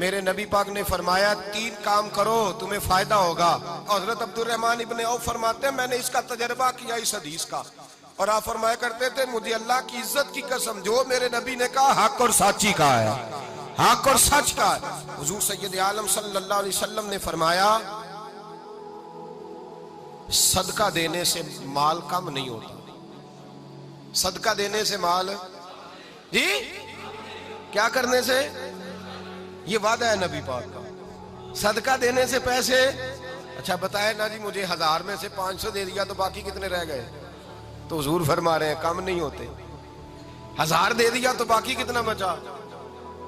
میرے نبی پاک نے فرمایا 3 کام کرو تمہیں فائدہ ہوگا. حضرت عبد الرحمن ابن عوف فرماتے ہیں میں نے اس کا تجربہ کیا اس حدیث کا, اور آپ فرمایا کرتے تھے مجھے اللہ کی عزت کی قسم جو میرے نبی نے کہا حق اور سچی کہا ہے, حق اور سچ کا ہے. حضور سید عالم صلی اللہ علیہ وسلم نے فرمایا صدقہ دینے سے مال کم نہیں ہوتا. صدقہ دینے سے مال جی کیا کرنے سے, یہ وعدہ ہے نبی پاک کا. صدقہ دینے سے پیسے, اچھا بتائے نا جی مجھے 1000 میں سے 500 دے دیا تو باقی کتنے رہ گئے؟ تو حضور فرما رہے ہیں کم نہیں ہوتے. 1000 دے دیا تو باقی کتنا بچا؟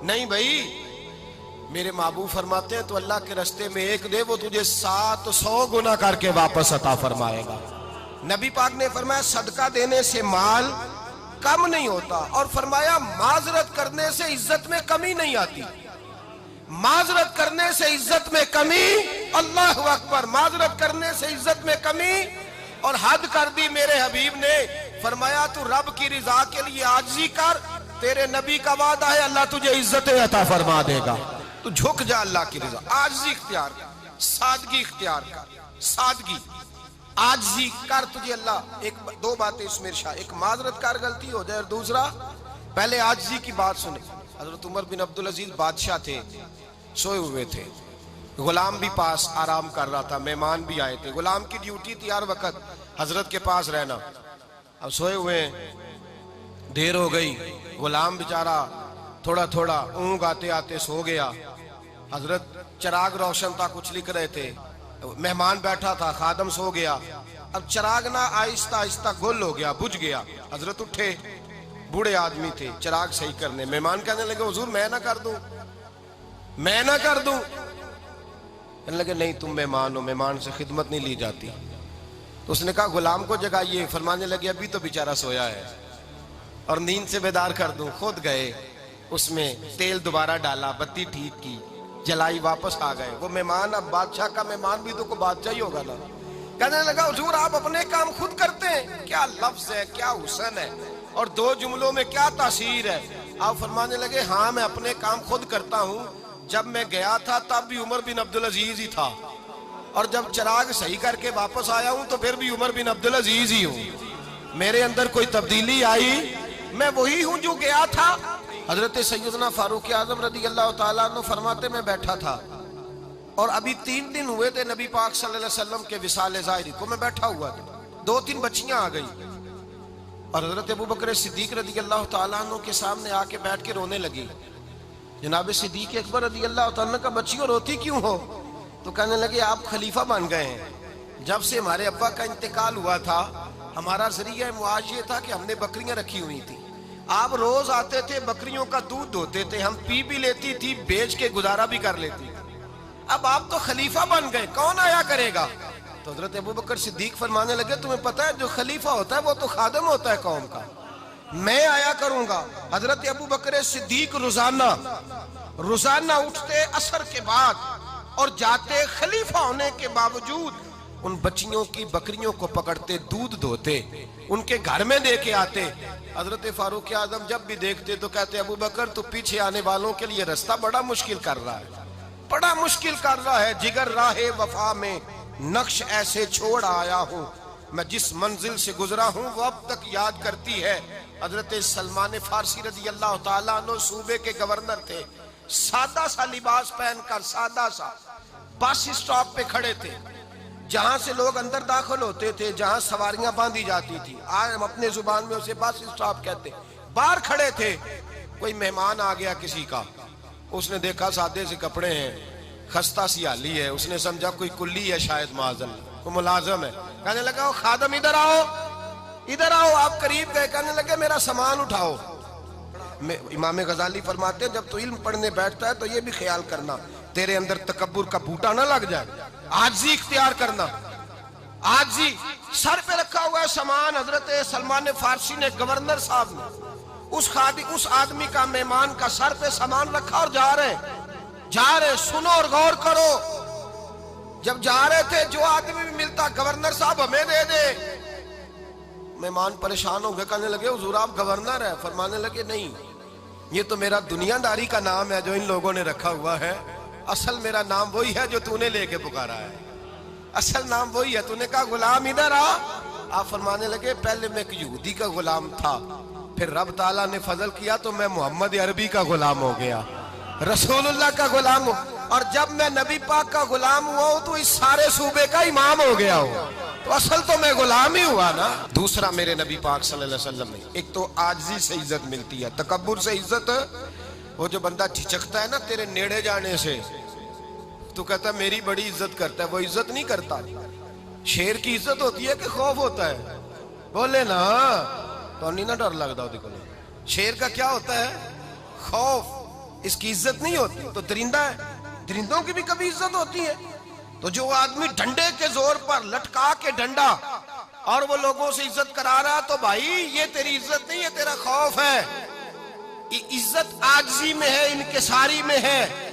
نہیں بھائی, میرے محبوب فرماتے ہیں تو اللہ کے رستے میں 1 دے وہ تجھے 700 گنا کر کے واپس عطا فرمائے گا. نبی پاک نے فرمایا صدقہ دینے سے مال کم نہیں ہوتا, اور فرمایا معذرت کرنے سے عزت میں کمی نہیں آتی. معذرت کرنے سے عزت میں کمی, اللہ اکبر, معذرت کرنے سے عزت میں کمی. اور حد کر دی میرے حبیب نے, فرمایا تو رب کی رضا کے لیے عاجزی کر, تیرے نبی کا وعدہ ہے اللہ تجھے عزت عطا فرما دے گا. تو جھک جا اللہ کی رضا, عاجزی اختیار کر, سادگی اختیار کر, سادگی عاجزی کر, تجھے اللہ 2 باتیں اس میں ارشاد, ایک معذرت کر غلطی ہو جائے, اور دوسرا پہلے عاجزی کی بات سنیں. حضرت عمر بن عبدالعزیز بادشاہ تھے, سوئے ہوئے تھے, غلام بھی پاس آرام کر رہا تھا, مہمان بھی آئے تھے. غلام کی ڈیوٹی تھی ہر وقت حضرت کے پاس رہنا. اب سوئے ہوئے دیر ہو گئی, غلام بیچارہ تھوڑا تھوڑا اونگ آتے آتے سو گیا. حضرت چراغ روشن تھا, کچھ لکھ رہے تھے, مہمان بیٹھا تھا, خادم سو گیا. اب چراغ نہ آہستہ آہستہ گل ہو گیا, بجھ گیا. حضرت اٹھے, بوڑھے آدمی تھے, چراغ صحیح کرنے. مہمان کہنے لگے حضور میں نہ کر دوں, میں نہ کر دوں. کہنے لگے نہیں تم مہمان ہو, مہمان سے خدمت نہیں لی جاتی. تو اس نے کہا غلام کو جگائیے. فرمانے لگے ابھی تو بیچارہ سویا ہے اور نیند سے بیدار کر دوں. خود گئے, اس میں تیل دوبارہ ڈالا, بتی ٹھیک کی, جلائی, واپس آ گئے. وہ مہمان, اب بادشاہ کا مہمان بھی تو کوئی بادشاہ ہی ہوگا نا. کہنے لگا حضور آپ اپنے کام خود کرتے ہیں, کیا لفظ ہے, کیا حسن ہے, اور 2 جملوں میں کیا تاثیر ہے. آپ فرمانے لگے ہاں میں اپنے کام خود کرتا ہوں. جب میں گیا تھا تب بھی عمر بن عبدالعزیز ہی تھا, اور جب چراغ صحیح کر کے واپس آیا ہوں تو پھر بھی عمر بن عبدالعزیز ہی ہوں. میرے اندر کوئی تبدیلی آئی, میں وہی ہوں جو گیا تھا. حضرت سیدنا فاروق اعظم رضی اللہ تعالیٰ عنہ فرماتے میں بیٹھا تھا, اور ابھی 3 دن ہوئے تھے نبی پاک صلی اللہ علیہ وسلم کے وصال ظاہری کو. میں بیٹھا ہوا تھا, 2-3 بچیاں آ گئی, اور حضرت ابو بکر صدیق رضی اللہ تعالیٰ عنہ کے سامنے آ کے بیٹھ کے رونے لگی. جناب صدیق اکبر رضی اللہ تعالیٰ کا بچیوں روتی کیوں ہو؟ تو کہنے لگے آپ خلیفہ بن گئے ہیں. جب سے ہمارے ابا کا انتقال ہوا تھا ہمارا ذریعہ معاش یہ تھا کہ ہم نے بکریاں رکھی ہوئی تھی. آپ روز آتے تھے, بکریوں کا دودھ دھوتے تھے, ہم پی بھی لیتی تھی, بیچ کے گزارا بھی کر لیتی. اب آپ تو خلیفہ بن گئے, کون آیا کرے گا؟ تو حضرت ابو بکر صدیق فرمانے لگے تمہیں پتہ ہے جو خلیفہ ہوتا ہے وہ تو خادم ہوتا ہے قوم کا, میں آیا کروں گا. حضرت ابو بکر صدیق روزانہ اٹھتے عصر کے بعد اور جاتے, خلیفہ ہونے کے باوجود ان بچیوں کی بکریوں کو پکڑتے, دودھ دھوتے, ان کے گھر میں دے کے آتے. حضرت فاروق اعظم جب بھی دیکھتے تو کہتے ابو بکر تو پیچھے آنے والوں کے لیے رستہ بڑا مشکل کر رہا ہے, بڑا مشکل کر رہا ہے. جگر راہ وفا میں نقش ایسے چھوڑ آیا ہوں, میں جس منزل سے گزرا ہوں وہ اب تک یاد کرتی ہے. حضرت سلمان فارسی رضی اللہ تعالیٰ عنہ صوبے کے گورنر تھے, سادہ سا لباس پہن کر, سادہ سا, بس اسٹاپ پہ کھڑے تھے, جہاں سے لوگ اندر داخل ہوتے تھے, جہاں سواریاں باندھی جاتی تھی, آج ہم اپنے زبان میں اسے بس اسٹاپ کہتے. باہر کھڑے تھے, کوئی مہمان آ گیا کسی کا, اس نے دیکھا سادے سے کپڑے ہیں, خستہ سی حالی ہے, اس نے سمجھا کوئی کلی ہے شاید, معاذ اللہ کوئی ملازم ہے. کہنے لگا خادم ادھر آؤ, ادھر آؤ. آپ قریب گئے, کہنے لگے میرا سامان اٹھاؤ. امام غزالی فرماتے ہیں جب تو علم پڑھنے بیٹھتا ہے تو یہ بھی خیال کرنا تیرے اندر تکبر کا بوٹا نہ لگ جائے, عاجزی اختیار کرنا. عاجزی, سر پہ رکھا ہوا ہے سامان. حضرت سلمان فارسی نے, گورنر صاحب نے, اس آدمی کا, مہمان کا سر پہ سامان رکھا اور جا رہے. سنو اور غور کرو. جب جا رہے تھے جو آدمی بھی ملتا, گورنر صاحب ہمیں دے دے. مہمان پریشان ہو گئے, کہنے لگے حضور آپ گورنر ہیں؟ فرمانے لگے نہیں, یہ تو میرا دنیا داری کا نام ہے جو ان لوگوں نے رکھا ہوا ہے، اصل میرا نام وہی ہے جو تو نے لے کے پکارا ہے، اصل نام وہی ہے۔ تو نے کہا غلام ادھر آ، آپ فرمانے لگے پہلے میں ایک یہودی کا غلام تھا، پھر رب تعالیٰ نے فضل کیا تو میں محمد عربی کا غلام ہو گیا، رسول اللہ کا غلام ہوں، اور جب میں نبی پاک کا غلام ہوا ہوں تو اس سارے صوبے کا امام ہو گیا ہوں، تو اصل تو میں غلام ہی ہوا نا۔ دوسرا میرے نبی پاک صلی اللہ علیہ وسلم نے، ایک تو عاجزی سے عزت ملتی ہے، تکبر سے عزت، وہ جو بندہ جھجکتا ہے نا تیرے نیڑے جانے سے، تو کہتا ہے میری بڑی عزت کرتا ہے، وہ عزت نہیں کرتا۔ شیر کی عزت ہوتی ہے کہ خوف ہوتا ہے؟ بولے نا، تو نہیں نہ ڈر لگتا دیکھو۔ شیر کا کیا ہوتا ہے؟ خوف، اس کی عزت نہیں ہوتی۔ تو درندہ ہے، درندوں کی بھی کبھی عزت ہوتی ہے؟ تو جو آدمی ڈنڈے کے زور پر لٹکا کے ڈنڈا اور وہ لوگوں سے عزت کرا رہا، تو بھائی یہ تیری عزت نہیں ہے، تیرا خوف ہے۔ عزت عاجزی میں ہے، انکساری میں ہے۔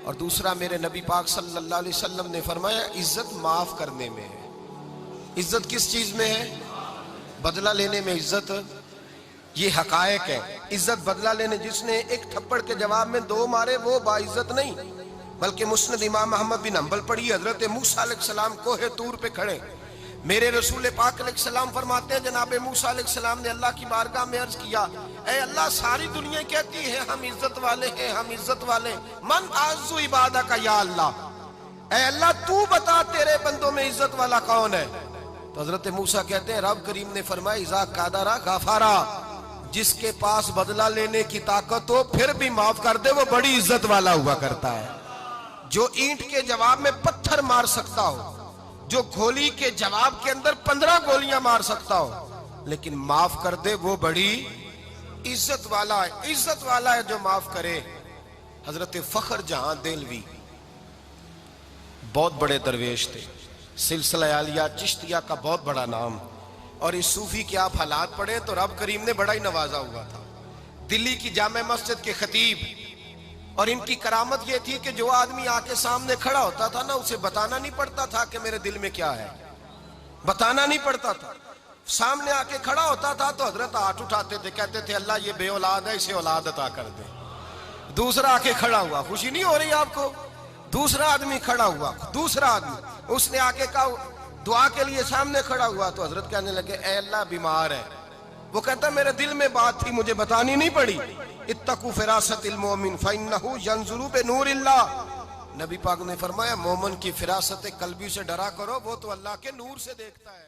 اور دوسرا میرے نبی پاک صلی اللہ علیہ وسلم نے فرمایا عزت معاف کرنے میں ہے۔ عزت کس چیز میں ہے؟ بدلہ لینے میں عزت، یہ حقائق ہے۔ عزت بدلہ لینے، جس نے ایک تھپڑ کے جواب میں 2 مارے وہ باعزت نہیں، بلکہ مسند امام احمد بن حنبل پڑھی، حضرت موسیٰ علیہ السلام کوہ طور پہ کھڑے، میرے رسول پاک علیہ السلام فرماتے ہیں جناب موسیٰ علیہ السلام نے اللہ کی بارگاہ میں عرض کیا، اے اللہ ساری دنیا کہتی ہے ہم عزت والے ہیں، ہم عزت والے، من اعز عبادہ کا یا اللہ، اے اللہ تو بتا تیرے بندوں میں عزت والا کون ہے؟ تو حضرت موسیٰ کہتے ہیں رب کریم نے فرمایا اذا قادرا غفارا، جس کے پاس بدلہ لینے کی طاقت ہو پھر بھی معاف کر دے وہ بڑی عزت والا ہوا کرتا ہے۔ جو اینٹ کے جواب میں پتھر مار سکتا ہو، جو گولی کے جواب کے اندر 15 گولیاں مار سکتا ہو، لیکن معاف کر دے وہ بڑی عزت والا ہے۔ عزت والا ہے جو معاف کرے۔ حضرت فخر جہاں دہلوی بہت بڑے درویش تھے، سلسلہ عالیہ چشتیہ کا بہت بڑا نام، اور اس صوفی کے آپ حالات پڑھیں تو رب کریم نے بڑا ہی نوازا ہوا تھا۔ دلی کی جامع مسجد کے خطیب، اور ان کی کرامت یہ تھی کہ جو آدمی آ کے سامنے کھڑا ہوتا تھا نا اسے بتانا نہیں پڑتا تھا کہ میرے دل میں کیا ہے، بتانا نہیں پڑتا تھا، سامنے آ کے کھڑا ہوتا تھا تو حضرت ہاتھ اٹھاتے تھے، کہتے تھے اللہ یہ بے اولاد ہے اسے اولاد عطا کر دے۔ دوسرا آ کے کھڑا ہوا، خوشی نہیں ہو رہی آپ کو؟ دوسرا آدمی کھڑا ہوا، دوسرا آدمی، اس نے آ کے کہا دعا کے لیے سامنے کھڑا ہوا تو حضرت کہنے لگے اے اللہ بیمار ہے، وہ کہتا میرے دل میں بات تھی مجھے بتانی نہیں پڑی، اتقوا فراست المومن فإنہ ینظر بنور اللہ، نبی پاک نے فرمایا مومن کی فراست قلبی سے ڈرا کرو، وہ تو اللہ کے نور سے دیکھتا ہے۔